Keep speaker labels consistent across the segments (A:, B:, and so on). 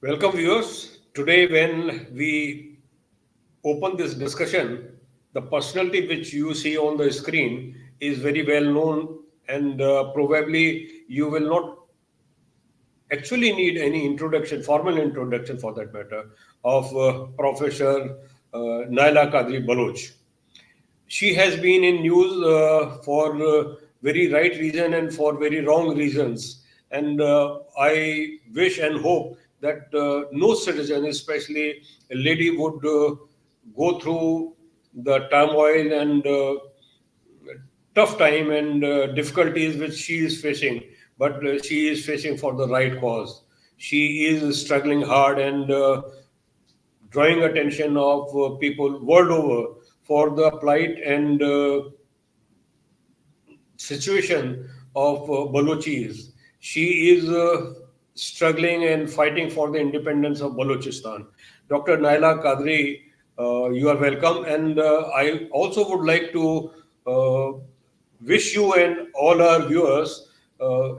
A: Welcome, viewers. Today, when we open this discussion, the personality which you see on the screen is very well known, and probably you will not actually need any introduction, formal introduction for that matter, of Professor Naela Kadri Baloch. She has been in news for very right reason and for very wrong reasons. And I wish and hope that no citizen, especially a lady, would go through the turmoil and tough time and difficulties which she is facing, but she is facing for the right cause. She is struggling hard and drawing attention of people world over for the plight and situation of Balochis. She is struggling and fighting for the independence of Balochistan. Dr. Naela Kadri, you are welcome. And I also would like to uh, wish you and all our viewers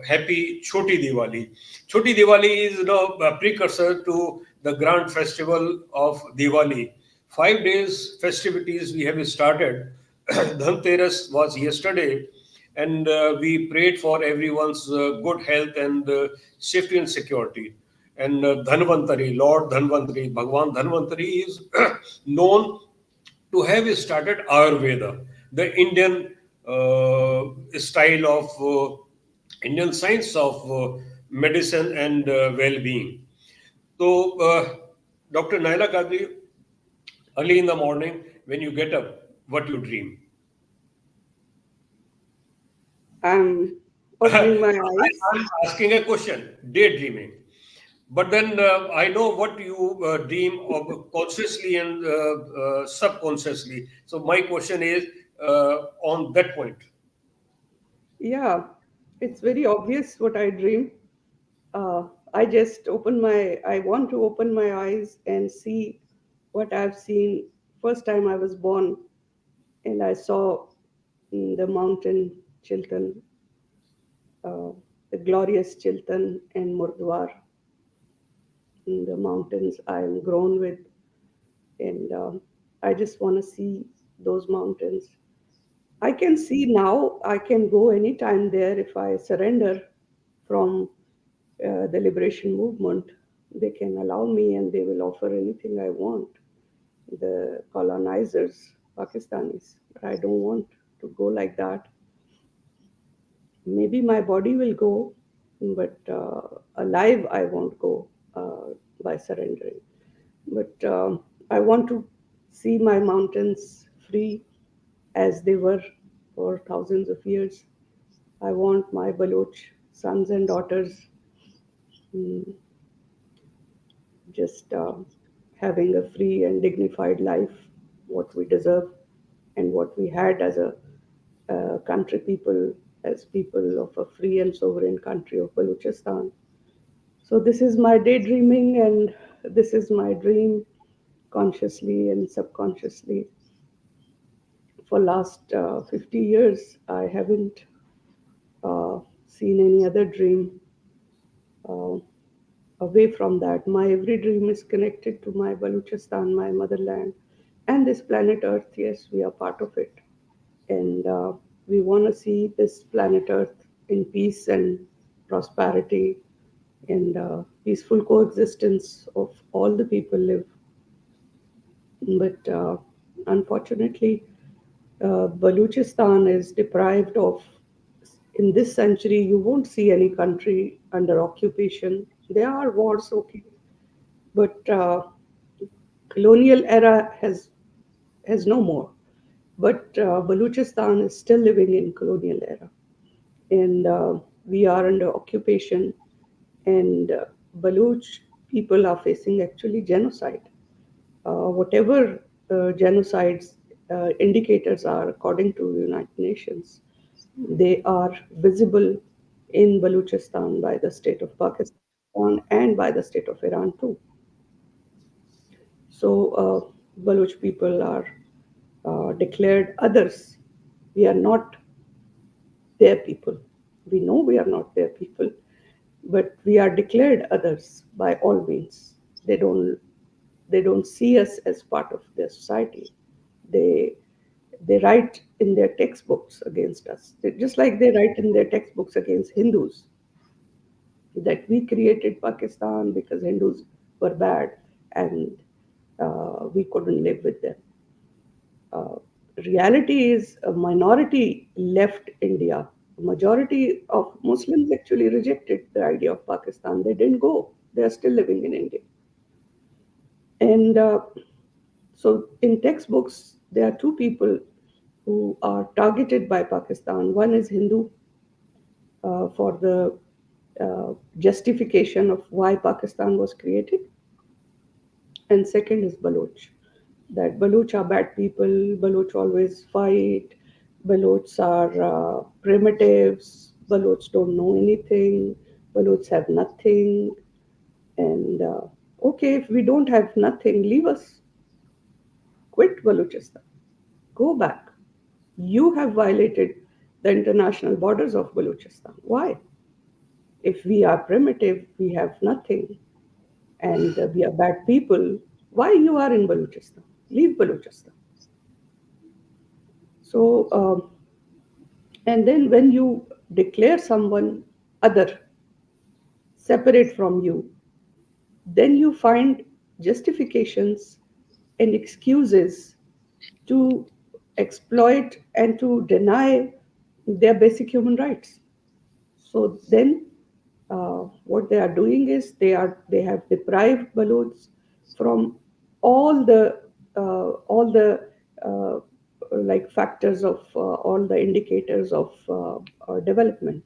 A: happy Choti Diwali. Choti Diwali is a precursor to the grand festival of Diwali. 5 days festivities we have started. Dhanteras was yesterday, and we prayed for everyone's good health and safety and security. And Dhanvantari, Lord Dhanvantari, Bhagwan Dhanvantari is known to have started Ayurveda, the Indian style of Indian science of medicine and well-being. So, Dr. Naila Kadri, early in the morning when you get up, what you dream?
B: I'm opening my eyes.
A: I'm asking a question, daydreaming. But then I know what you dream of consciously and subconsciously. So my question is on that point.
B: Yeah, it's very obvious what I dream. I want to open my eyes and see what I've seen. First time I was born, and I saw the mountain Chiltan, uh, the glorious Chiltan and Murdwar, in the mountains I am grown with, and I just want to see those mountains. I can see now, I can go anytime there if I surrender from the liberation movement. They can allow me and they will offer anything I want. The colonizers, Pakistanis, but I don't want to go like that. Maybe my body will go, but alive I won't go by surrendering. But I want to see my mountains free as they were for thousands of years. I want my Baloch sons and daughters mm, just having a free and dignified life, what we deserve and what we had as a country people, as people of a free and sovereign country of Balochistan. So this is my daydreaming, and this is my dream, consciously and subconsciously. For last 50 years, I haven't seen any other dream uh, away from that. My every dream is connected to my Balochistan, my motherland, and this planet Earth. Yes, we are part of it. And we want to see this planet Earth in peace and prosperity and peaceful coexistence of all the people live. But unfortunately, Balochistan is deprived of, in this century, you won't see any country under occupation. There are wars, okay, but colonial era has no more. But Balochistan is still living in colonial era, and we are under occupation, and Baloch people are facing actually genocide. Whatever genocides indicators are according to United Nations, they are visible in Balochistan by the state of Pakistan and by the state of Iran too. So Baloch people are declared others. We are not their people. We know we are not their people, but we are declared others by all means. They don't they don't see us as part of their society. They they write in their textbooks against us, just like they write in their textbooks against Hindus, that we created Pakistan because Hindus were bad and we couldn't live with them. Uh, Reality is a minority left India. A majority of Muslims actually rejected the idea of Pakistan. They didn't go. They are still living in India. And so in textbooks, there are two people who are targeted by Pakistan. One is Hindu for the justification of why Pakistan was created, and second is Baloch. That Baloch are bad people, Baloch always fight, Balochs are primitives, Balochs don't know anything, Balochs have nothing, and okay, if we don't have nothing, leave us, quit Balochistan, go back. You have violated the international borders of Balochistan. Why? If we are primitive, we have nothing, and we are bad people, why you are in Balochistan? Leave Balochistan. So, and then when you declare someone other, separate from you, then you find justifications and excuses to exploit and to deny their basic human rights. So then, what they are doing is they have deprived Balochs from all the all the uh, like factors of all the indicators of development.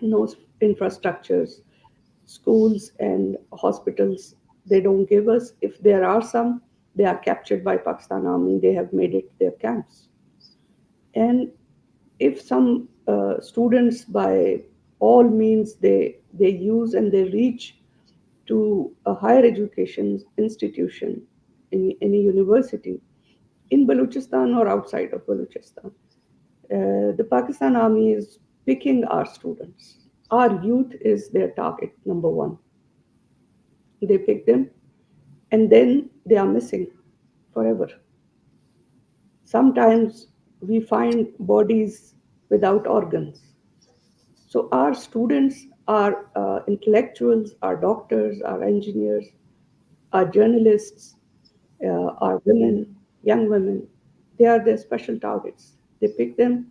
B: No infrastructures, schools and hospitals. They don't give us. If there are some, they are captured by Pakistan Army. They have made it their camps. And if some students by all means they use and they reach to a higher education institution in any university in Balochistan or outside of Balochistan, the Pakistan Army is picking our students. Our youth is their target number one. They pick them and then they are missing forever. Sometimes we find bodies without organs. So our students are intellectuals, are doctors, are engineers, are journalists, are women, young women. They are their special targets. They pick them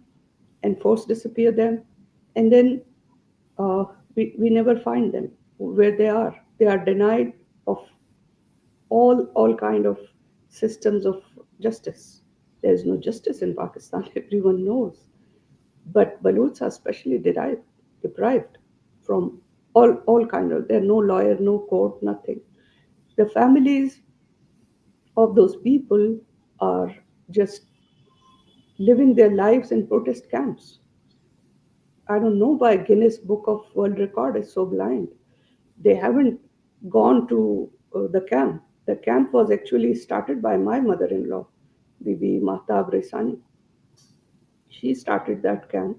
B: and force disappear them, and then we never find them where they are. They are denied of all kind of systems of justice. There is no justice in Pakistan. Everyone knows. But Balochs are specially deprived from all kind of. There are no lawyer, no court, nothing. The families of those people are just living their lives in protest camps. I don't know why Guinness Book of World Record is so blind. They haven't gone to the camp. The camp was actually started by my mother-in-law, Bibi Mahtab Resani. She started that camp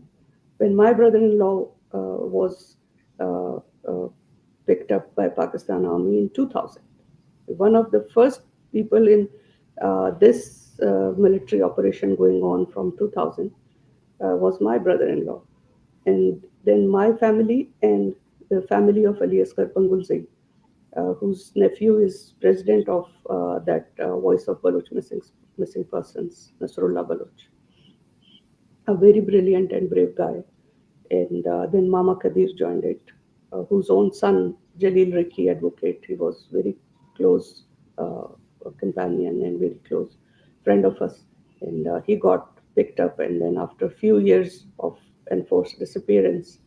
B: when my brother-in-law was uh, uh, picked up by Pakistan Army in 2000. One of the first people in this military operation going on from 2000 was my brother-in-law, and then my family and the family of Ali Asghar Pangulzai, whose nephew is president of that Voice of Baloch Missing Persons, Nasrullah Baloch, a very brilliant and brave guy. And then Mama Kadir joined it, whose own son, Jalil Riki, advocate, he was very close uh, companion and very close friend of us. And he got picked up, and then after a few years of enforced disappearance,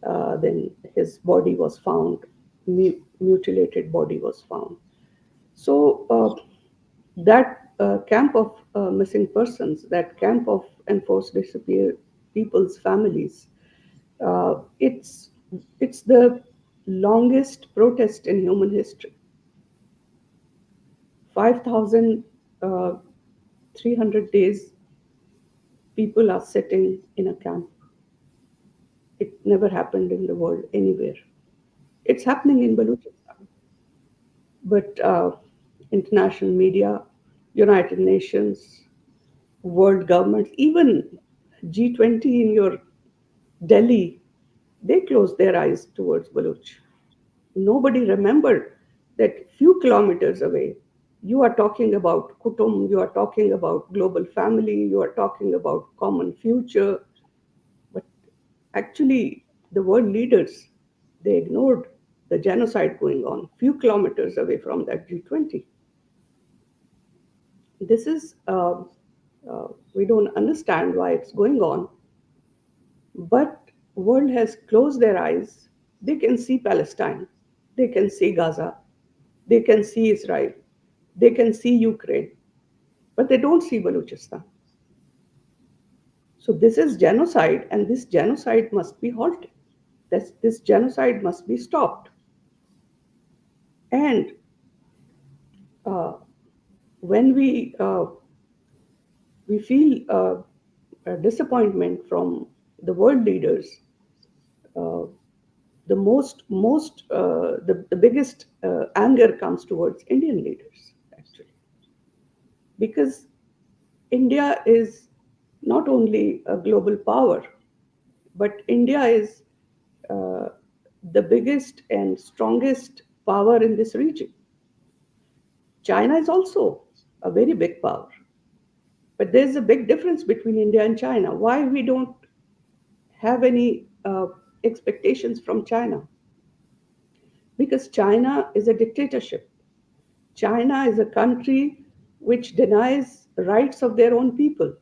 B: then his body was found, mutilated body was found. So that camp of missing persons, that camp of enforced disappear people's families, it's the longest protest in human history. 5,300 days people are sitting in a camp. It never happened in the world anywhere. It's happening in Balochistan. But international media, United Nations, world governments, even G20 in your Delhi, they closed their eyes towards Baloch. Nobody remembered that few kilometers away, you are talking about Kutum, you are talking about global family, you are talking about common future. But actually, the world leaders, they ignored the genocide going on few kilometers away from that G20. This is, we don't understand why it's going on, but world has closed their eyes. They can see Palestine, they can see Gaza, they can see Israel, they can see Ukraine, but they don't see Balochistan. So this is genocide, and this genocide must be halted. This genocide must be stopped. And uh, when we feel a disappointment from the world leaders, uh, the biggest anger comes towards Indian leaders, actually, because India is not only a global power, but India is uh, the biggest and strongest power in this region. China is also a very big power, but there's a big difference between India and China. Why we don't have any expectations from China? Because China is a dictatorship. China is a country which denies rights of their own people.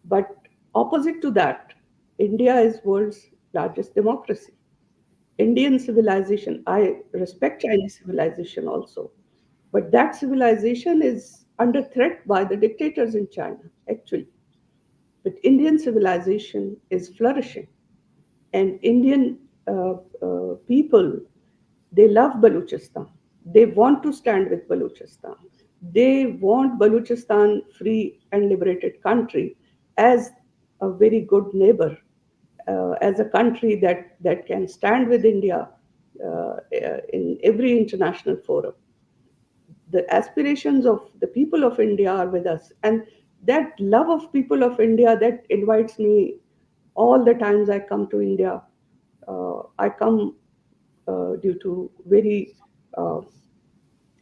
B: But opposite to that, India is world's largest democracy. Indian civilization, I respect Chinese civilization also, but that civilization is under threat by the dictators in China, actually. But Indian civilization is flourishing, and Indian people, they love Balochistan. They want to stand with Balochistan. They want Balochistan free and liberated country as a very good neighbor, as a country that can stand with India in every international forum. The aspirations of the people of India are with us. And that love of people of India that invites me all the times I come to India. I come due to very uh,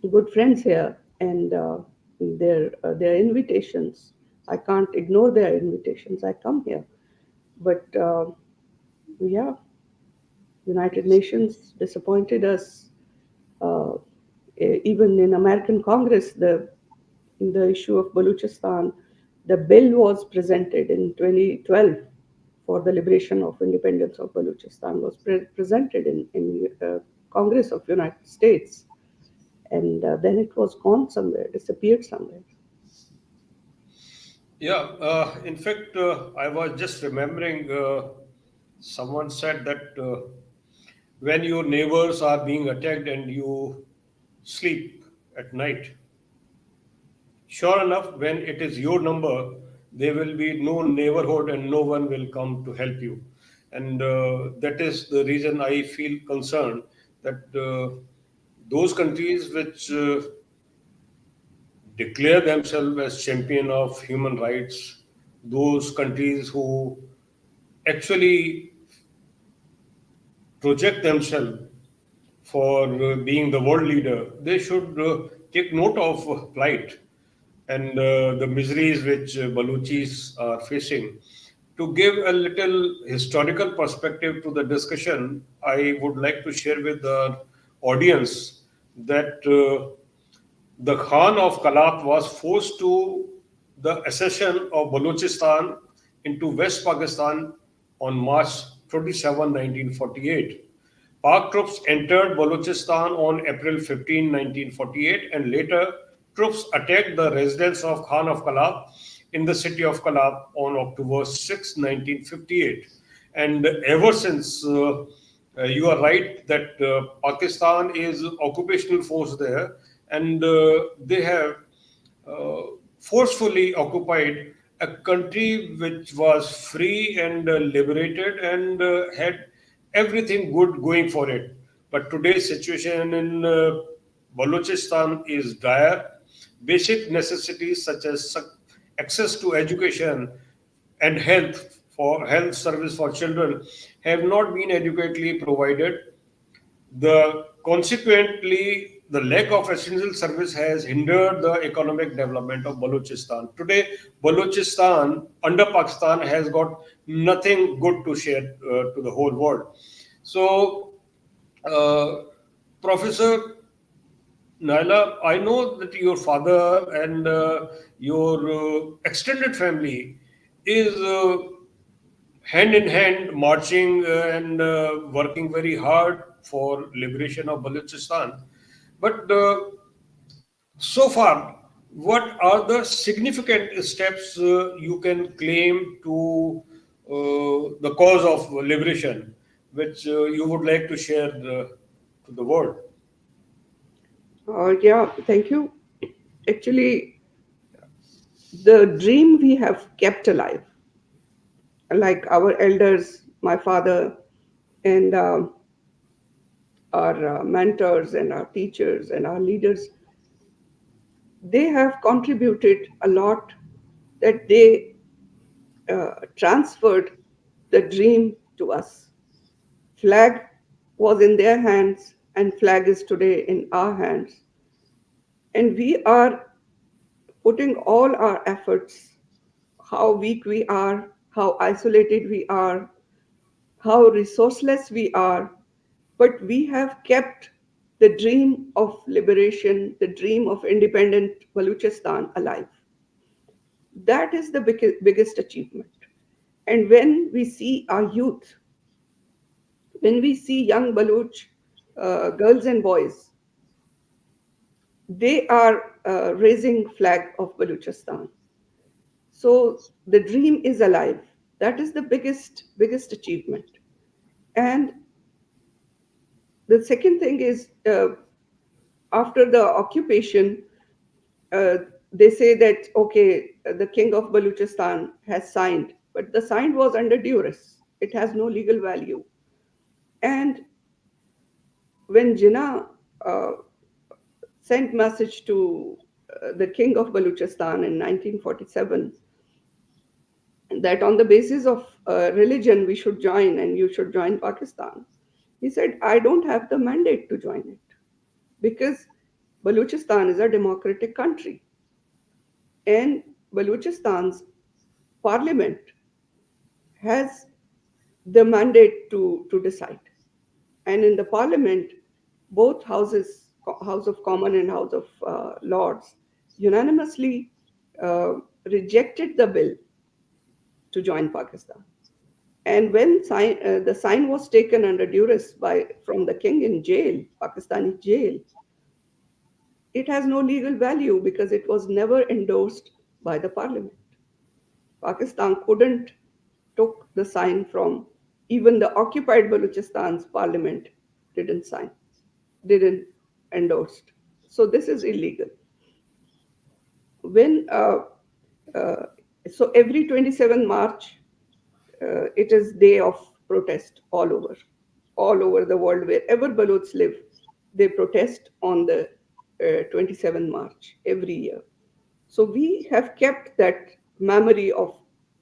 B: good friends here, and their invitations. I can't ignore their invitations. I come here, but yeah, United Nations disappointed us. Uh, Even in American Congress, the issue of Balochistan, the bill was presented in 2012 for the liberation of independence of Balochistan was presented in Congress of United States, and then it was gone somewhere, disappeared somewhere.
A: Yeah, in fact, I was just remembering someone said that when your neighbors are being attacked and you sleep at night, sure enough, when it is your number, there will be no neighborhood and no one will come to help you. And that is the reason I feel concerned that those countries which declare themselves as champion of human rights, those countries who actually project themselves for being the world leader, they should take note of plight and the miseries which Baluchis are facing. To give a little historical perspective to the discussion, I would like to share with the audience that the Khan of Kalat was forced to the accession of Balochistan into West Pakistan on March 27, 1948. Pak troops entered Balochistan on April 15, 1948, and later troops attacked the residence of Khan of Kalat in the city of Kalat on October 6, 1958. And ever since, you are right that Pakistan is occupational force there, and they have uh, forcefully occupied a country which was free and liberated and had everything good going for it. But today's situation in Balochistan is dire. Basic necessities such as access to education and health service for children have not been adequately provided. The lack of essential service has hindered the economic development of Balochistan. Today, Balochistan under Pakistan has got nothing good to share to the whole world. So, uh, Professor Naila, I know that your father and your extended family is hand in hand marching and working very hard for liberation of Balochistan. But so far, what are the significant steps you can claim to the cause of liberation, which you would like to share to the world?
B: Yeah, thank you. Actually, the dream we have kept alive, like our elders, my father, and our mentors and our teachers and our leaders, they have contributed a lot, that they transferred the dream to us. Flag was in their hands, and flag is today in our hands. And we are putting all our efforts, how weak we are, how isolated we are, how resourceless we are, but we have kept the dream of liberation, the dream of independent Balochistan alive. That is the biggest achievement. And when we see our youth, when we see young Baloch girls and boys, they are raising flag of Balochistan. So the dream is alive. That is the biggest achievement. And the second thing is, after the occupation, uh, they say that okay, the king of Balochistan has signed, but the sign was under duress. It has no legal value. And when Jinnah uh, sent message to the king of Balochistan in 1947 that on the basis of religion we should join and you should join Pakistan, he said, I don't have the mandate to join it because Balochistan is a democratic country and Balochistan's parliament has the mandate to decide. And in the parliament, both houses, House of Commons and House of Lords, unanimously uh, rejected the bill to join Pakistan. And when the sign was taken under duress from the king in jail, Pakistani jail, it has no legal value because it was never endorsed by the parliament. Pakistan couldn't took the sign from even the occupied Balochistan's parliament didn't sign, didn't endorse. So this is illegal. When uh, so every 27 March, it is day of protest all over the world. Wherever Balochs live, they protest on the 27 March every year. So we have kept that memory of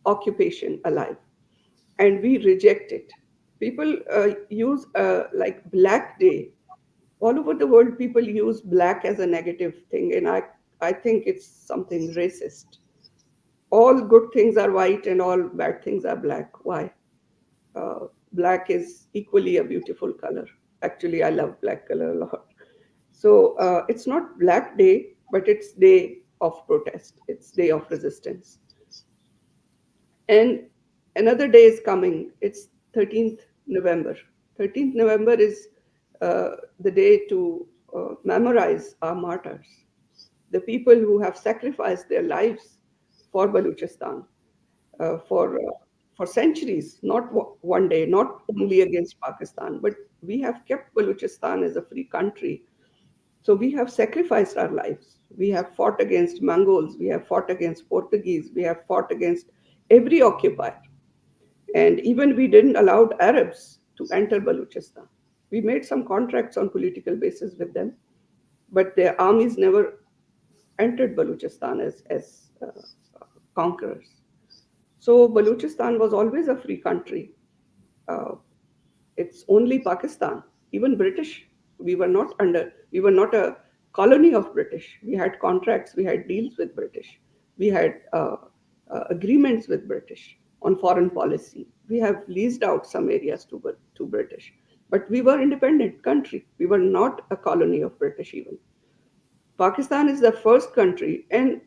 B: occupation alive, and we reject it. People use like Black Day. All over the world, people use black as a negative thing, and I think it's something racist. All good things are white and all bad things are black. Why? Black is equally a beautiful color. Actually, I love black color a lot. So it's not Black Day, but it's day of protest. It's day of resistance. And another day is coming. It's 13th November. 13th November is the day to memorize our martyrs, the people who have sacrificed their lives for Balochistan, uh, for, uh, for centuries, not one day, not only against Pakistan, but we have kept Balochistan as a free country. So we have sacrificed our lives. We have fought against Mongols, we have fought against Portuguese, we have fought against every occupier. And even we didn't allow Arabs to enter Balochistan. We made some contracts on political basis with them, but their armies never entered Balochistan as conquerors. So Balochistan was always a free country. Uh, it's only Pakistan, even British. We were not a colony of British. We had contracts, we had deals with British, we had agreements with British on foreign policy. We have leased out some areas to British, but we were independent country. We were not a colony of British even. Pakistan is the first country, and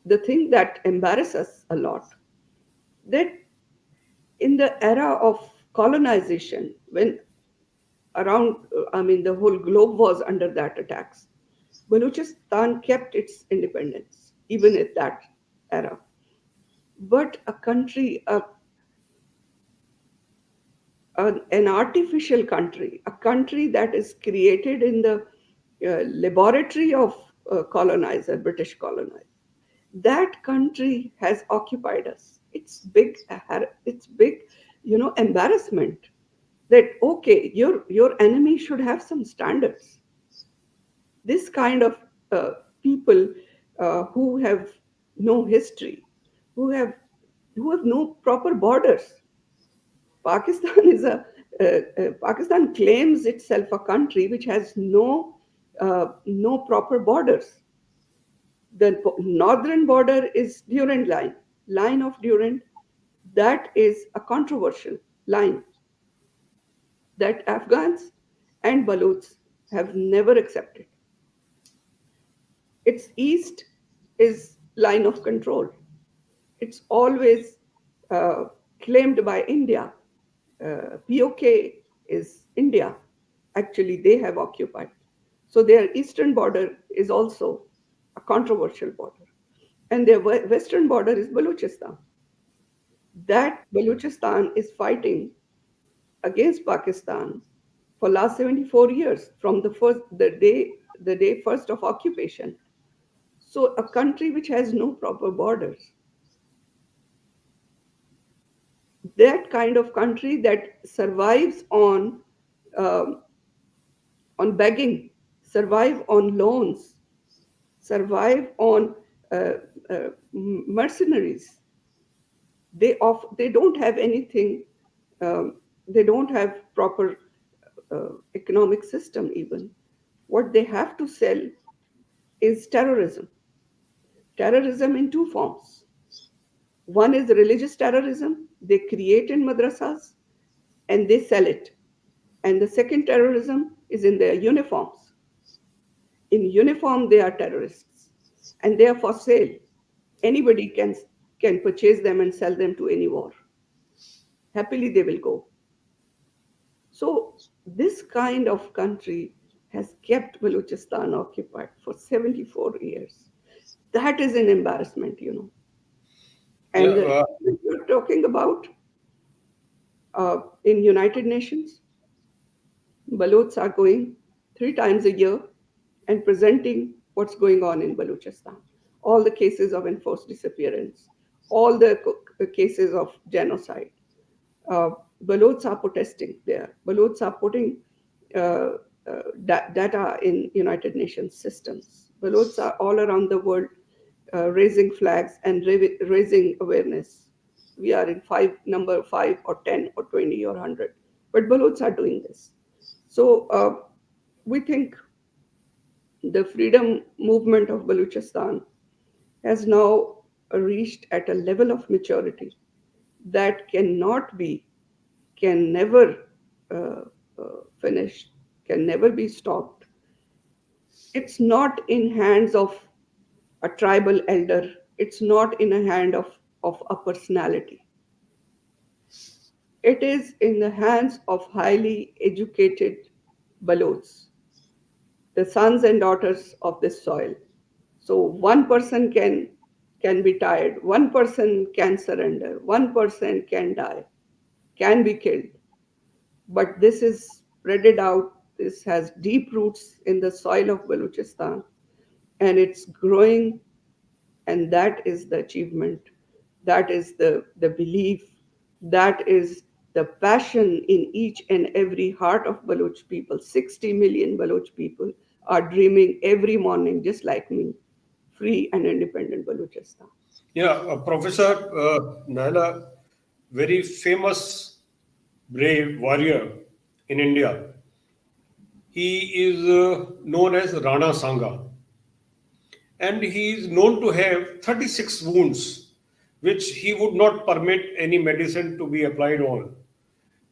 B: the thing that embarrasses us a lot, that in the era of colonization, when around, I mean, the whole globe was under that attacks, Balochistan kept its independence, even at that era. But a country, an artificial country, a country that is created in the laboratory of colonizer, British colonizer, that country has occupied us. It's big, embarrassment that okay, your enemy should have some standards. This kind of people who have no history, who have no proper borders. Pakistan is Pakistan claims itself a country which has no proper borders. The northern border is Durand line of Durand. That is a controversial line that Afghans and Balochs have never accepted. Its east is line of control. It's always uh, claimed by India. POK is India. Actually, they have occupied. So their eastern border is also a controversial border. And their western border is Balochistan. That Balochistan is fighting against Pakistan for last 74 years from the day first of occupation. So a country which has no proper borders, that kind of country that survives um, on begging, survive on loans, survive on uh, mercenaries. They don't have anything. They don't have proper economic system even. What they have to sell is terrorism. Terrorism in two forms. One is religious terrorism. They create in madrasas and they sell it. And the second terrorism is in their uniforms. In uniform, they are terrorists and they are for sale. Anybody can purchase them and sell them to any war. Happily, they will go. So, this kind of country has kept Balochistan occupied for 74 years. That is an embarrassment.
A: Yeah,
B: And you're talking about in United Nations, Balochs are going 3 times a year and presenting what's going on in Balochistan. All the cases of enforced disappearance, all the cases of genocide. Uh, Balochs are protesting there. Balochs are putting uh, data in United Nations systems. Balochs are all around the world raising flags and raising awareness. We are in number 5 or 10 or 20 or 100, but Balochs are doing this. So we think the freedom movement of Balochistan has now reached at a level of maturity that can never uh, finish, can never be stopped. It's not in hands of a tribal elder. It's not in a hand of a personality. It is in the hands of highly educated Balochs, the sons and daughters of this soil. So one person can be tired, one person can surrender, one person can die, can be killed. But this is spreaded out. This has deep roots in the soil of Balochistan, and it's growing. And that is the achievement. That is the belief. That is the passion in each and every heart of Baloch people, 60 million Baloch people are dreaming every morning, just like me, free and independent Balochistan.
A: Yeah, Professor Naela, very famous brave warrior in India. He is known as Rana Sangha, and he is known to have 36 wounds, which he would not permit any medicine to be applied on.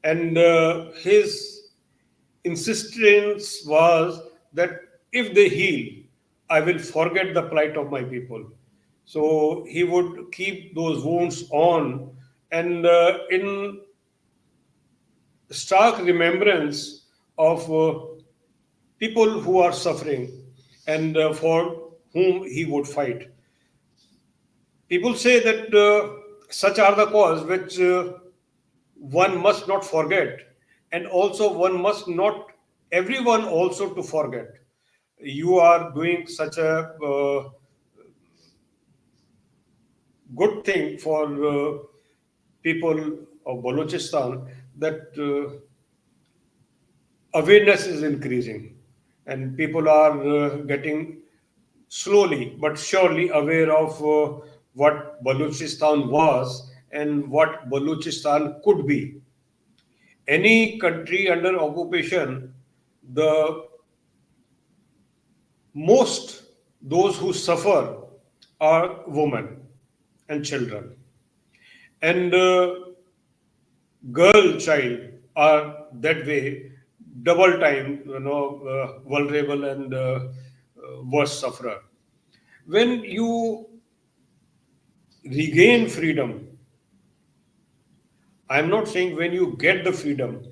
A: And his insistence was that if they heal, I will forget the plight of my people. So he would keep those wounds on, and in stark remembrance of people who are suffering and for whom he would fight. People say that such are the cause which one must not forget, and also one must not, everyone also to forget. You are doing such a good thing for people of Balochistan that awareness is increasing, and people are getting slowly but surely aware of what Balochistan was and what Balochistan could be. Any country under occupation, the most those who suffer are women and children, and girl child are that way double time, vulnerable and worse sufferer. When you regain freedom, I'm not saying when you get the freedom.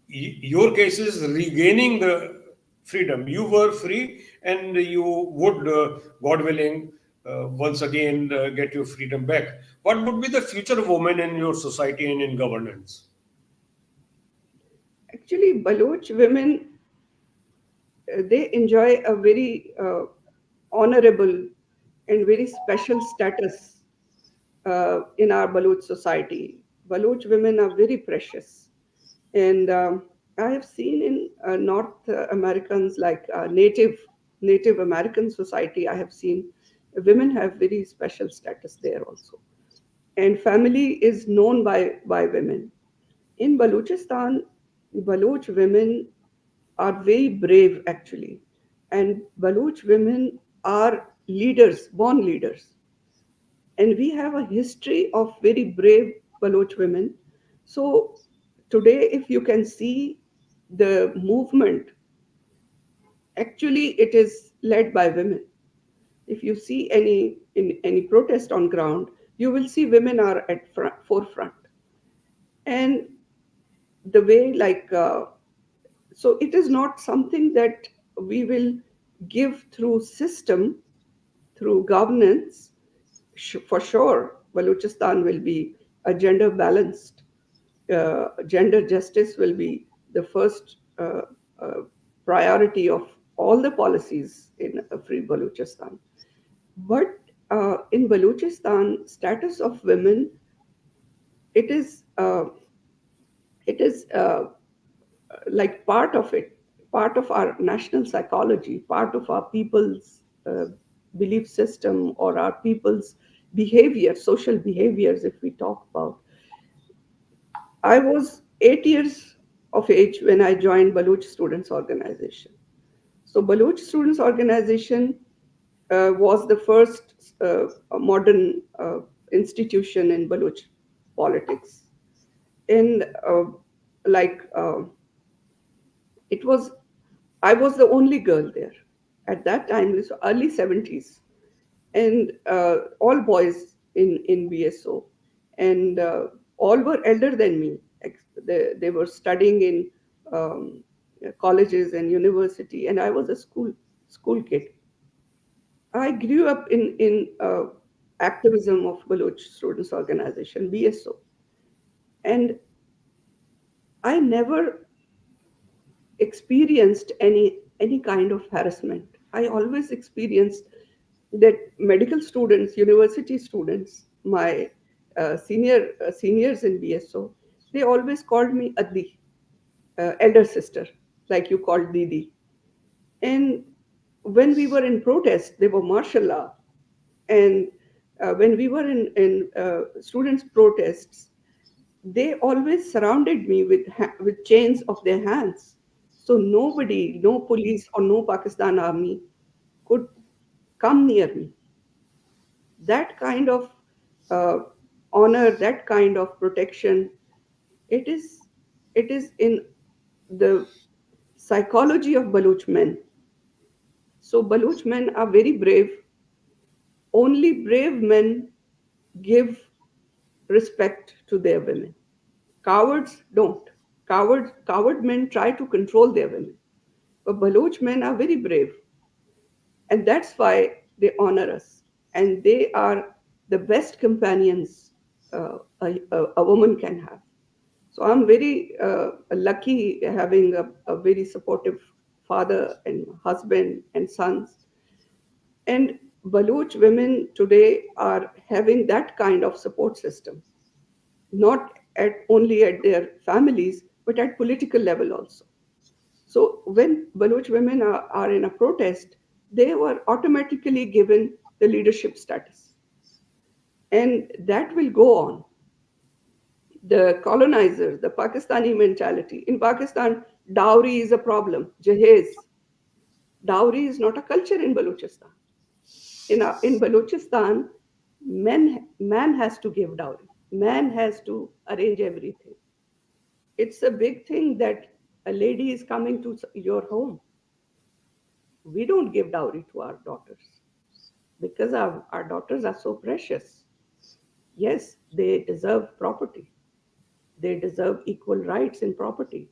A: Your case is regaining the freedom. You were free, and you would, God willing, once again get your freedom back. What would be the future of women in your society and in governance?
B: Actually, Baloch women, they enjoy a very honorable and very special status in our Baloch society. Baloch women are very precious. And I have seen in North Americans, like Native American society, I have seen women have very special status there also. And family is known by women. In Balochistan, Baloch women are very brave actually. And Baloch women are leaders, born leaders. And we have a history of very brave Baloch women. So today, if you can see the movement, actually it is led by women. If you see any protest on ground, you will see women are at forefront. And the way like so it is not something that we will give through system, through governance. For sure, Balochistan will be a gender balanced. Gender justice will be the first uh, priority of all the policies in a free Balochistan. But in Balochistan, status of women, it is uh, it is like part of it, part of our national psychology, part of our people's belief system or our people's behavior, social behaviors, if we talk about. I was 8 years of age when I joined Baloch Students Organization. So Baloch Students Organization was the first modern institution in Baloch politics. And like it was, I was the only girl there at that time. This was early 70s, and all boys in BSO, and all were elder than me. They were studying in um, colleges and university, and I was a school kid. I grew up in activism of Baloch Students Organization (BSO), and I never experienced any kind of harassment. I always experienced that medical students, university students, my seniors in BSO, they always called me Addi, elder sister, like you called Didi. And when we were in protest, they were martial law. And when we were in students' protests, they always surrounded me with chains of their hands. So nobody, no police or no Pakistan army could come near me. That kind of uh, honor, that kind of protection, it is it is in the psychology of Baloch men. So Baloch men are very brave. Only brave men give respect to their women. Cowards don't. Coward men try to control their women. But Baloch men are very brave, and that's why they honor us. And they are the best companions a woman can have. So I'm very lucky having a very supportive father and husband and sons. And Baloch women today are having that kind of support system, not at only at their families, but at political level also. So when Baloch women are in a protest, they were automatically given the leadership status. And that will go on. The colonizers, the Pakistani mentality. In Pakistan, dowry is a problem. Jahez. Dowry is not a culture in Balochistan. In Balochistan, man has to give dowry. Man has to arrange everything. It's a big thing that a lady is coming to your home. We don't give dowry to our daughters because our daughters are so precious. Yes, they deserve property. They deserve equal rights in property.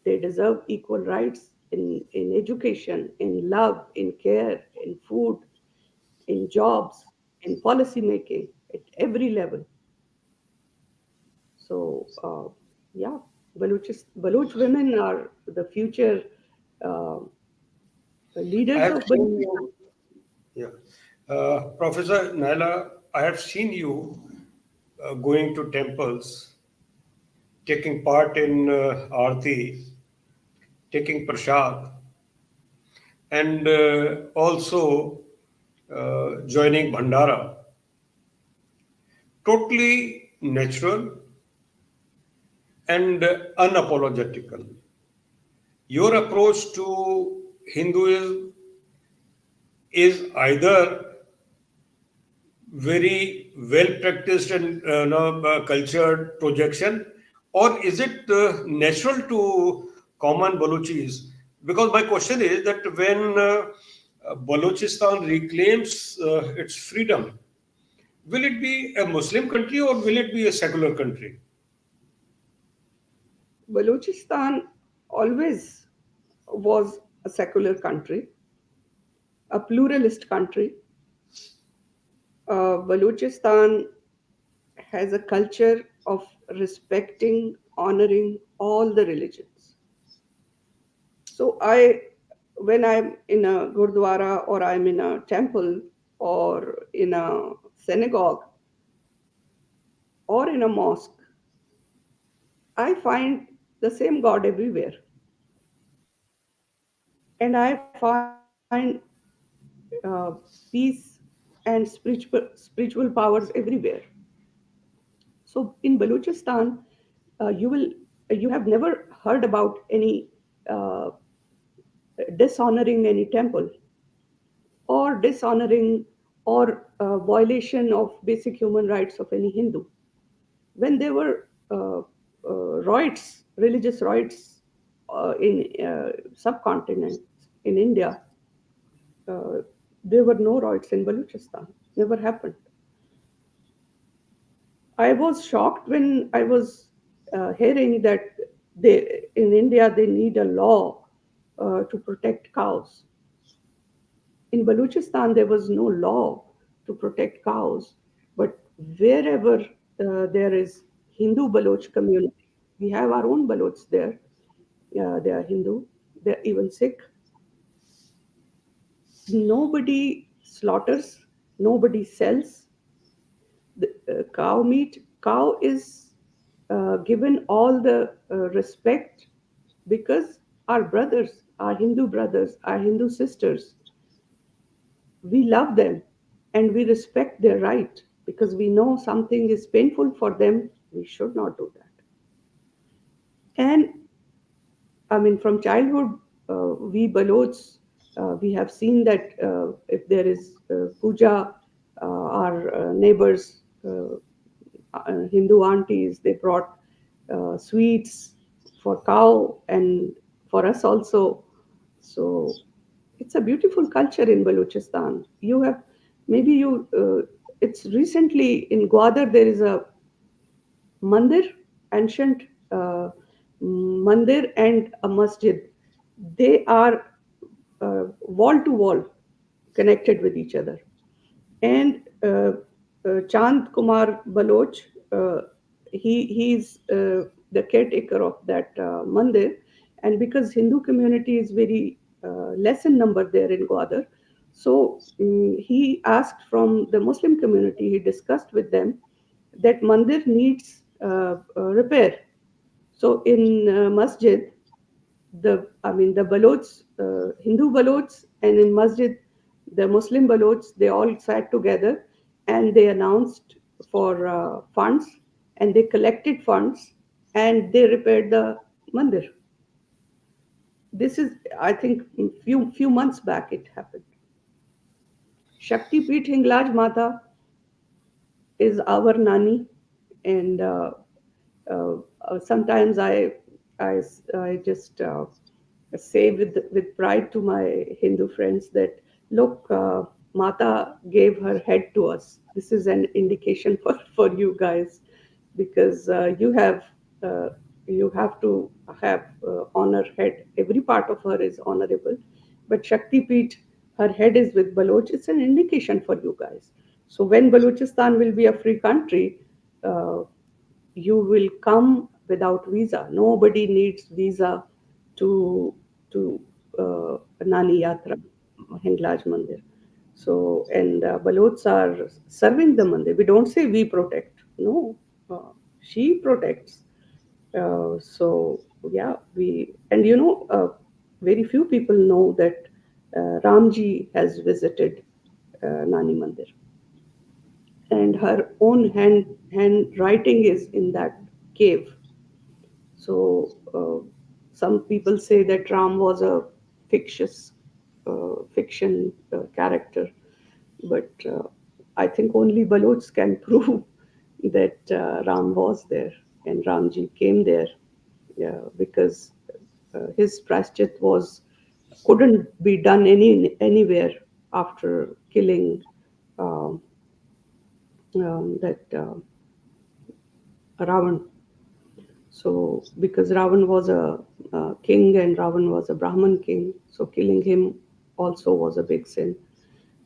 B: They deserve equal rights in education, in love, in care, in food, in jobs, in policy making at every level. So, yeah, Baloch women are the future uh,
A: I
B: leaders
A: have
B: of
A: seen
B: Balochistan.
A: you, yeah. Professor Naila, I have seen you going to temples, taking part in Aarti, taking prasad, and also joining Bhandara. Totally natural and unapologetical. Your approach to Hinduism is either very well practiced and cultured projection, or is it natural to common Balochis? Because my question is that when Balochistan reclaims its freedom, will it be a Muslim country or will it be a secular country?
B: Balochistan always was a secular country, a pluralist country. Balochistan has a culture of respecting, honoring all the religions. So when I'm in a gurdwara or I'm in a temple or in a synagogue or in a mosque, I find the same God everywhere, and I find peace and spiritual powers everywhere. So in Balochistan, you will you have never heard about any uh, dishonoring any temple or dishonoring or violation of basic human rights of any Hindu. When there were rights, religious rights in subcontinent in India, uh, there were no rights in Balochistan. Never happened. I was shocked when I was hearing that they in India they need a law to protect cows. In Balochistan, there was no law to protect cows, but wherever there is Hindu Baloch community, we have our own Balochs there. They are Hindu. They're even Sikh. Nobody slaughters. Nobody sells the cow meat. Cow is given all the respect because our brothers, our Hindu brothers, our Hindu sisters. We love them and we respect their right because we know something is painful for them. We should not do that. And I mean, from childhood, we Balochs, we have seen that if there is puja, our neighbors, Hindu aunties, they brought sweets for cow and for us also. So it's a beautiful culture in Balochistan. You have maybe you. It's recently in Gwadar there is a mandir, ancient mandir and a masjid. They are wall to wall connected with each other. And Chand Kumar Baloch, he's the caretaker of that mandir. And because Hindu community is very less in number there in Gwadar, so he asked from the Muslim community, he discussed with them that mandir needs repair. So in masjid, the Balochs, Hindu Balochs, and in masjid, the Muslim Balochs, they all sat together and they announced for funds, and they collected funds and they repaired the mandir. This is, I think, few months back it happened. Shakti Peeth Hinglaj Mata is our nani, and uh, sometimes I just say with pride to my Hindu friends that look, Mata gave her head to us. This is an indication for you guys because uh, you have to have honor head. Every part of her is honorable, but Shakti Peeth, her head is with Baloch. It's an indication for you guys. So when Balochistan will be a free country, uh, you will come without visa. Nobody needs visa to to Nani Yatra, Hinglaj Mandir. So and Balochs are serving the mandir. We don't say we protect. No, she protects. So yeah, we and very few people know that Ramji has visited Nani Mandir, and her own handwriting is in that cave. So some people say that Ram was a fictitious fiction character, but I think only Baloch can prove that Ram was there and Ramji came there, yeah, because his praschit was couldn't be done anywhere after killing um, that Ravan. So, because Ravan was a king and Ravan was a Brahman king, so killing him also was a big sin.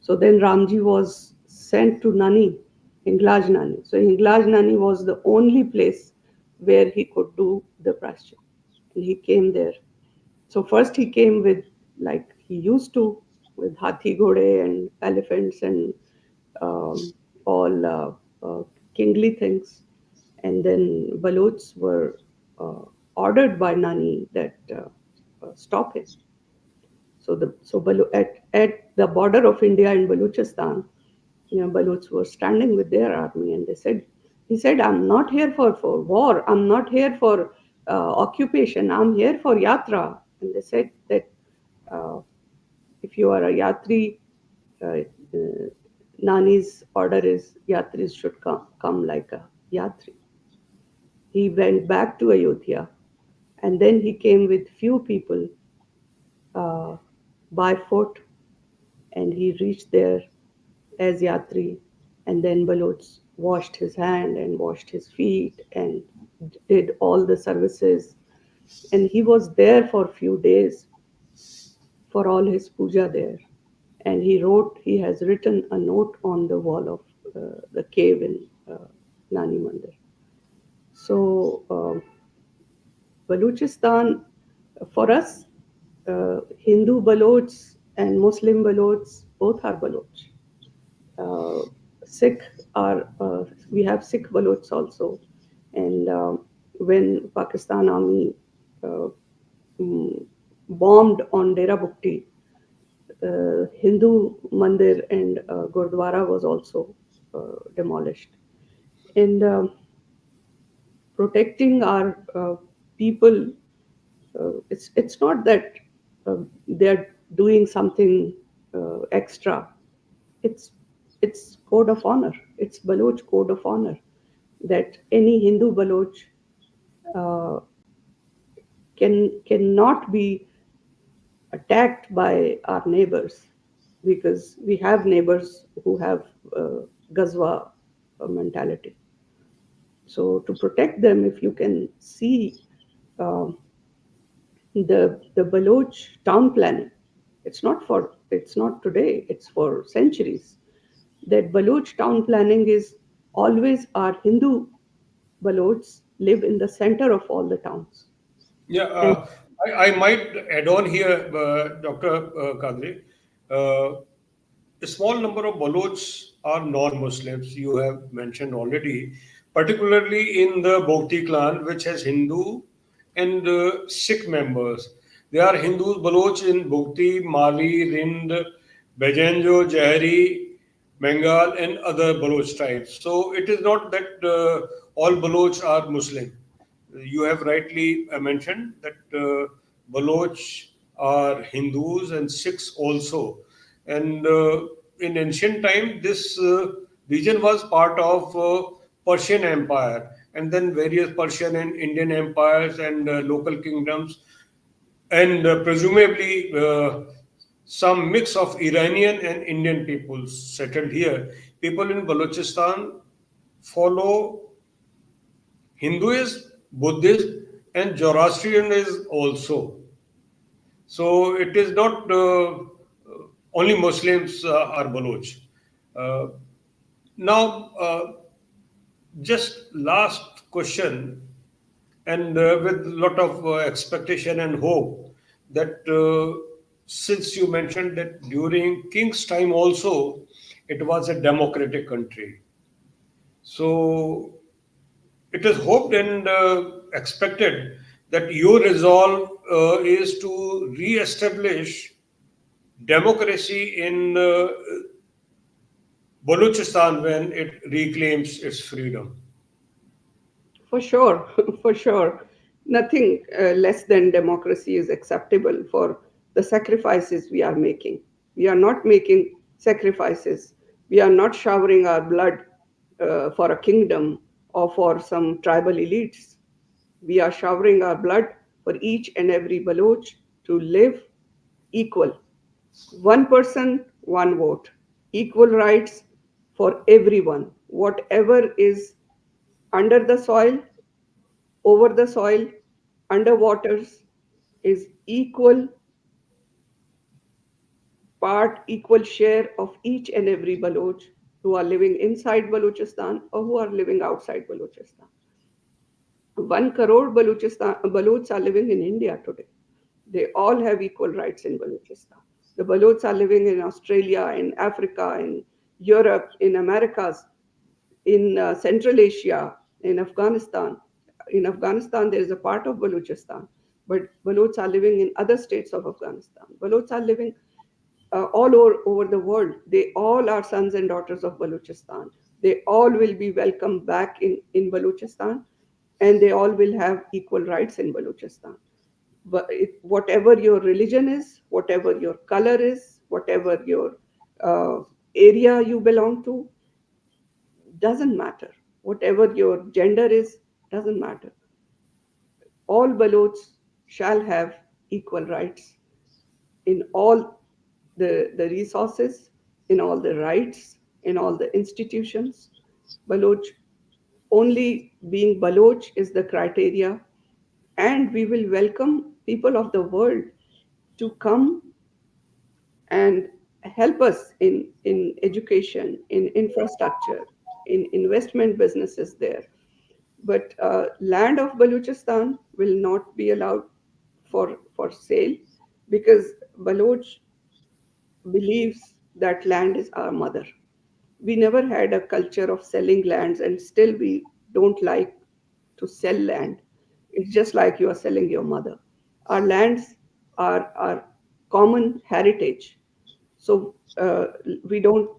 B: So then Ramji was sent to Nani, Hinglaj Nani. So Hinglaj Nani was the only place where he could do the prashchit. And he came there. So first he came with, like he used to, with hathi ghode and elephants and um, all kingly things. And then Balochs were uh, ordered by Nani that stop him. At the border of India in Balochistan, Balochs were standing with their army, and he said, "I'm not here for war. I'm not here for occupation. I'm here for yatra." And they said that uh, if you are a yatri, uh, uh, Nani's order is yatris should come like a yatri. He went back to Ayodhya, and then he came with few people uh, by foot, and he reached there as Yatri, and then Baloch washed his hand and washed his feet and did all the services. And he was there for a few days for all his puja there. And he has written a note on the wall of the cave in Nani Mandir. So, Balochistan, for us, Hindu Balochs and Muslim Balochs, both are Baloch. uh, Sikh are we have Sikh Balochs also, and when Pakistan army uh, mm, bombed on Dera Bukti. Hindu mandir and Gurdwara was also demolished. And protecting our people, it's not that they're doing something extra. It's it's code of honor. It's Baloch code of honor that any Hindu Baloch uh, cannot be attacked by our neighbors, because we have neighbors who have Gazwa mentality. So to protect them, if you can see uh, the Baloch town planning, it's not today, it's for centuries. That Baloch town planning is always our Hindu Balochs live in the center of all the towns.
A: Yeah,
B: And
A: I might add on here, Dr. Kadri. Uh, a small number of Balochs are non-Muslims, you have mentioned already, particularly in the Bhokti clan, which has Hindu and Sikh members. They are Hindus, Baloch in Bhokti, Mali, Rind, Bejanjo, Jahari, Bengal, and other Baloch tribes. So it is not that all Baloch are Muslim. You have rightly mentioned that Baloch are Hindus and Sikhs also. And in ancient time, this region was part of Persian Empire, and then various Persian and Indian empires and local kingdoms, and presumably some mix of Iranian and Indian peoples settled here. People in Balochistan follow Hinduism, Buddhism, and Zoroastrianism also. So it is not only Muslims are Baloch. Uh, now, just last question, and with a lot of expectation and hope that since you mentioned that during King's time also it was a democratic country. So it is hoped and expected that your resolve is to re-establish democracy in Balochistan when it reclaims its freedom.
B: for sure, for sure, nothing less than democracy is acceptable for the sacrifices we are making. We are not making sacrifices. We are not showering our blood for a kingdom or for some tribal elites. We are showering our blood for each and every Baloch to live equal. One person, one vote. Equal rights for everyone. Whatever is under the soil, over the soil, under waters, is equal part, equal share of each and every Baloch who are living inside Balochistan or who are living outside Balochistan. 1 crore Balochs are living in India today. They all have equal rights in Balochistan. The Balochs are living in Australia, in Africa, in Europe, in Americas, in Central Asia, in Afghanistan. In Afghanistan, there is a part of Balochistan, but Balochs are living in other states of Afghanistan. Balochs are living all over the world. They all are sons and daughters of Balochistan. They all will be welcomed back in Balochistan, and they all will have equal rights in Balochistan. But whatever your religion is, whatever your color is, whatever your uh, area you belong to, doesn't matter. Whatever your gender is, doesn't matter. All Balochs shall have equal rights in all the resources, in all the rights, in all the institutions. Baloch, only being Baloch is the criteria, and we will welcome people of the world to come and help us in education, in infrastructure, in investment businesses there. But land of Balochistan will not be allowed for sale, because Baloch believes that land is our mother. We never had a culture of selling lands, and still we don't like to sell land. It's just like you are selling your mother. Our lands our common heritage. So we don't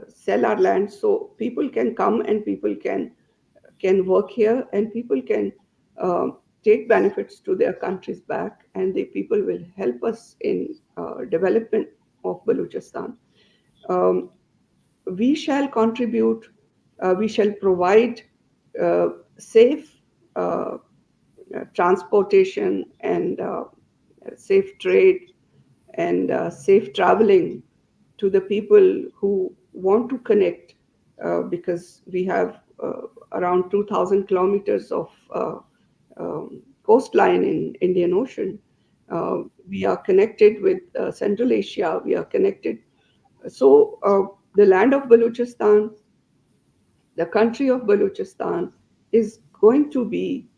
B: sell our land, so people can come and people can work here, and people can take benefits to their countries back, and the people will help us in development of Balochistan. Um, we shall contribute, we shall provide safe transportation and safe trade and safe traveling to the people who want to connect, because we have around 2,000 kilometers of coastline in Indian Ocean. We are connected with Central Asia. We are connected. So the land of Balochistan, the country of Balochistan, is going to be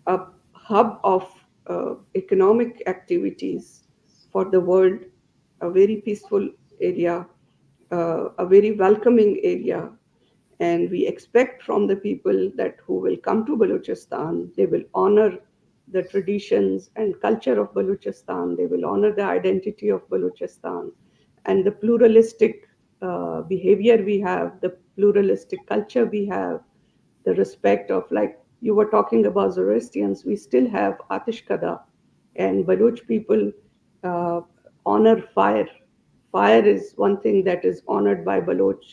B: a hub of economic activities for the world, a very peaceful area, a very welcoming area. And we expect from the people that who will come to Balochistan, they will honor the traditions and culture of Balochistan, they will honor the identity of Balochistan and the pluralistic behavior we have, the pluralistic culture we have, the respect of, like you were talking about Zoroastrians, we still have Atish Kada, and Baloch people uh, honor fire. Fire is one thing that is honored by Baloch.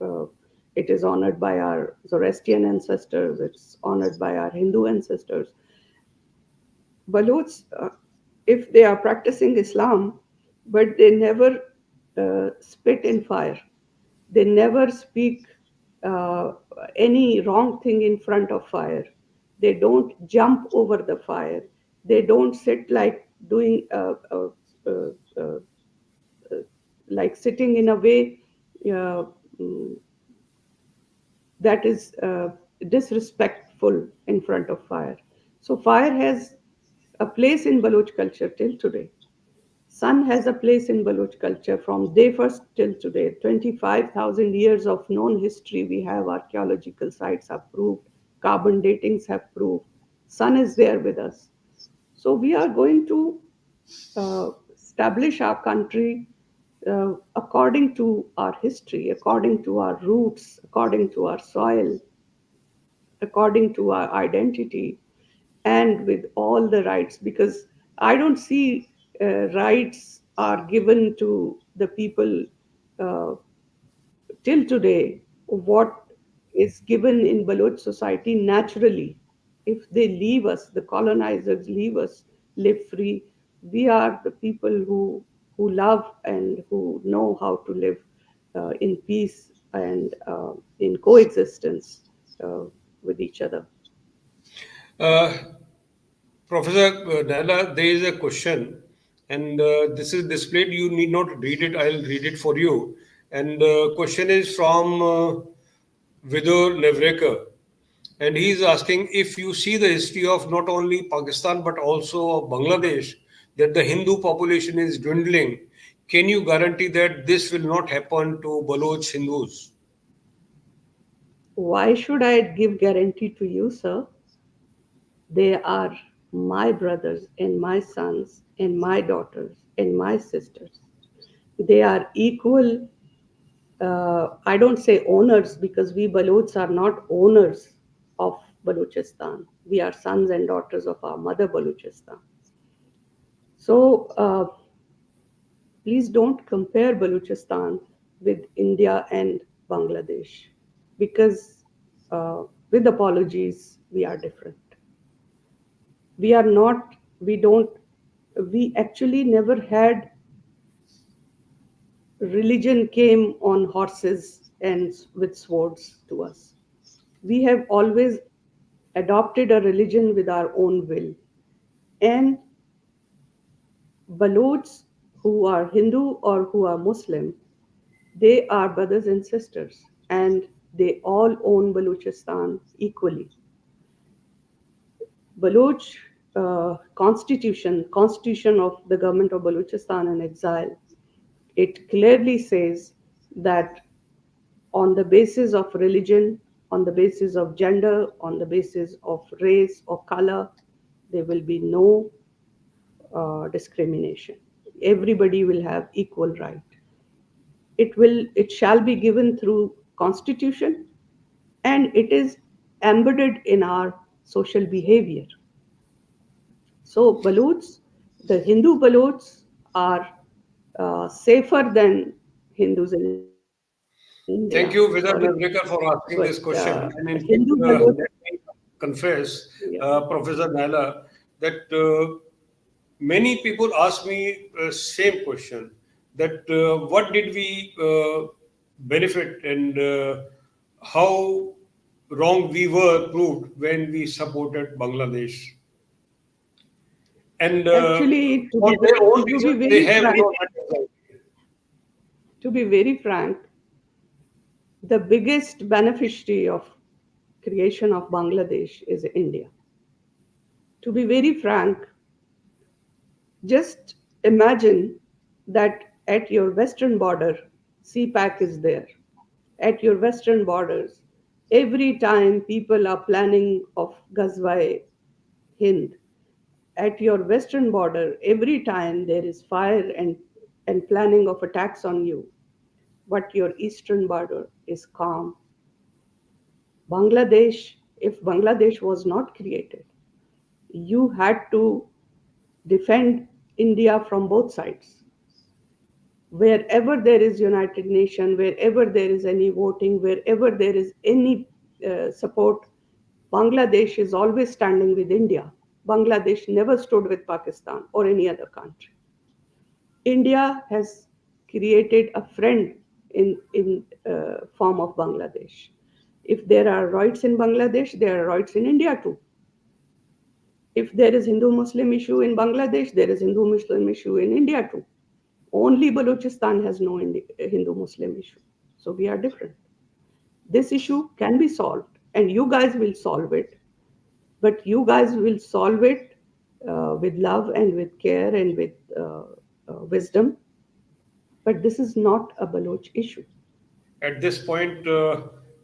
B: Uh, it is honored by our Zoroastrian ancestors. It's honored by our Hindu ancestors. Balochs, if they are practicing Islam, but they never spit in fire. They never speak uh, any wrong thing in front of fire. They don't jump over the fire. They don't sit like doing uh, uh, like sitting in a way uh, mm, that is disrespectful in front of fire. So fire has a place in Baloch culture till today. Sun has a place in Baloch culture from day first till today. 25,000 years of known history we have, archaeological sites have proved, carbon datings have proved. Sun is there with us. So we are going to establish our country according to our history, according to our roots, according to our soil, according to our identity, and with all the rights, because I don't see rights are given to the people uh, till today. What is given in Baloch society naturally, if they leave us, the colonizers leave us, live free, we are the people who love and who know how to live in peace and in coexistence uh, with each other.
A: Uh, Professor Naela, there is a question, and this is displayed. You need not read it. I'll read it for you. And question is from Vidor Levreker, and he is asking if you see the history of not only Pakistan but also of Bangladesh, that the Hindu population is dwindling. Can you guarantee that this will not happen to Baloch Hindus?
B: Why should I give guarantee to you, sir? They are my brothers and my sons and my daughters and my sisters. They are equal. I don't say owners, because we Balochs are not owners of Balochistan. We are sons and daughters of our mother Balochistan. So please don't compare Balochistan with India and Bangladesh, because, with apologies, we are different. We are not, we don't, we actually never had religion came on horses and with swords to us. We have always adopted a religion with our own will. And Balochs who are Hindu or who are Muslim, they are brothers and sisters, and they all own Balochistan equally. Baloch constitution of the government of Balochistan in exile, it clearly says that on the basis of religion, on the basis of gender, on the basis of race or color, there will be no discrimination. Everybody will have equal right. It shall be given through constitution, and it is embedded in our social behavior. So Balochs, the Hindu Balochs are safer than Hindus in India. Sorry,
A: Thank you,
B: but
A: Vidar Navrekar, for asking this
B: Hindu
A: question. And
B: Baloch,
A: indeed, let me confess,
B: yeah,
A: Professor Naela, that many people ask me same question, that what did we benefit, and how wrong we were proved when we supported Bangladesh. And
B: actually,
A: for their own
B: to be
A: reasons, they
B: very
A: have
B: frank,
A: no right.
B: to be very frank, the biggest beneficiary of creation of Bangladesh is India. To be very frank, just imagine that at your western border, CPAC is there. At your western borders, every time people are planning of Ghazwa Hind, at your western border, every time there is fire and planning of attacks on you, but your eastern border is calm. Bangladesh, if Bangladesh was not created, you had to defend India from both sides. Wherever there is United Nations, wherever there is any voting, wherever there is any support, Bangladesh is always standing with India. Bangladesh never stood with Pakistan or any other country. India has created a friend in form of Bangladesh. If there are rights in Bangladesh, there are rights in India too. If there is Hindu-Muslim issue in Bangladesh, there is Hindu-Muslim issue in India too. Only Balochistan has no Hindu-Muslim issue. So we are different. This issue can be solved, and you guys will solve it. But you guys will solve it with love and with care and with wisdom. But this is not a Baloch issue.
A: At this point,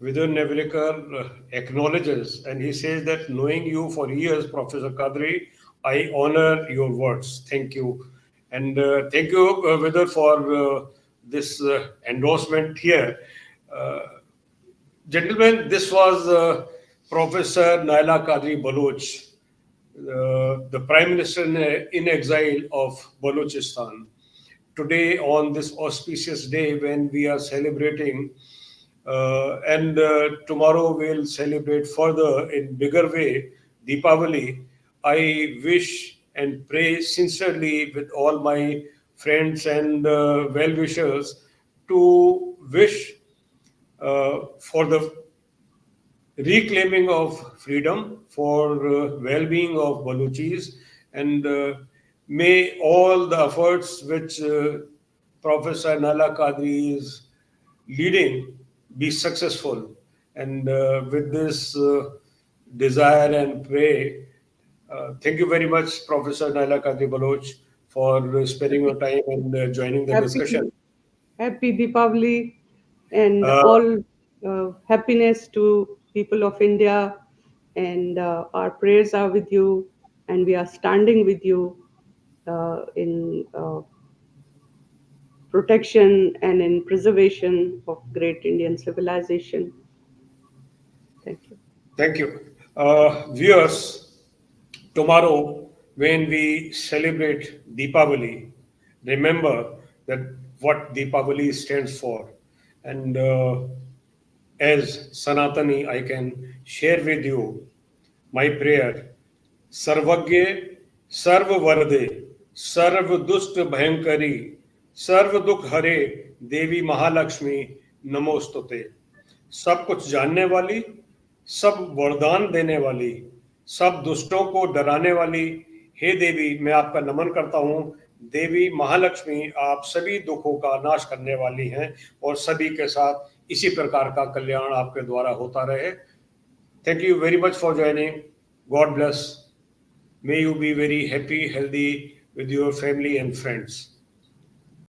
A: Vidar Navrekar acknowledges, and he says that knowing you for years, Professor Kadri, I honor your words. Thank you. And thank you, Vidar, for this endorsement here. Uh, Gentlemen, this was Professor Naela Kadri Baloch, the Prime Minister in exile of Balochistan. Today, on this auspicious day when we are celebrating, and tomorrow we'll celebrate further in bigger way, Deepavali, I wish and pray sincerely with all my friends and well-wishers to wish for the reclaiming of freedom, for well-being of Baluchis, and may all the efforts which Professor Nala Kadri is leading be successful. And with this desire and pray, thank you very much, Professor Naila Kadri Baloch, for sparing your
B: Happy,
A: time and joining the
B: happy,
A: discussion.
B: happy Deepavali and
A: Uh,
B: all happiness to people of India. And our prayers are with you, and we are standing with you in protection and in preservation of great Indian civilization. Thank you.
A: Thank you. Viewers, tomorrow when we celebrate Deepavali, remember that what Deepavali stands for. And as Sanatani, I can share with you my prayer. सर्वज्ञ सर्व वरदे सर्व दुष्ट भयंकरी सर्व दुख हरे देवी महालक्ष्मी नमोस्तुते। सब कुछ जानने वाली, सब वरदान देने वाली, सब दुष्टों को डराने वाली, हे देवी मैं आपका नमन करता हूँ। देवी महालक्ष्मी आप सभी दुखों का नाश करने वाली हैं और सभी के साथ इसी प्रकार का कल्याण आपके द्वारा होता रहे। Thank you very much for joining. God bless. May you be very happy, healthy with your family and friends.